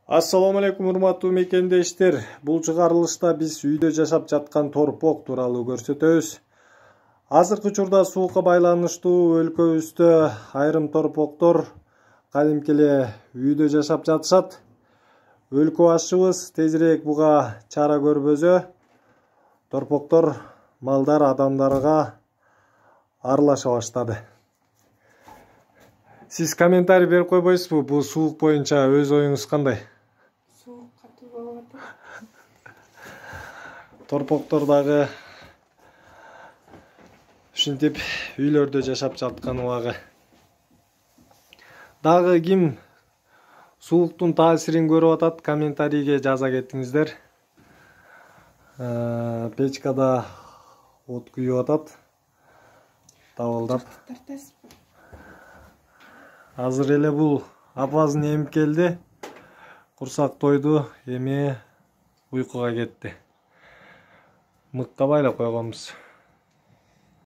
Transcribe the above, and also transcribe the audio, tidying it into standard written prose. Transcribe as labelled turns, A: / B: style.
A: Assalamu alaikum урматтуу мекендештер. Бул чыгарылышта биз үйдө жашап жаткан торпок тууралуу көрсөтөбүз. Азыркы учурда суукка байланыштуу өлкөбүздө айрым торпоктор кадимки эле үйдө жашап жатышат. Өлкө башчыбыз тезирээк буга чара көрбөзө. Торпоктор малдар адамдарга аралаша баштады. Сиз комментарий берип койбойсузбу? Бул суук боюнча өз оюңуз кандай? Торпоктор дагы ушинтип үйлөрдө жашап жаткан убагы. Дагы ким сууктун таасирин көрүп атат, комментарийге жаза кетиңиздер. Печкада от күйүп атат. Табылдап. Азыр эле бул апасын эмип келди. Курсак тойду, эми уйкуга кетти. Мыкка байлап койгонбуз.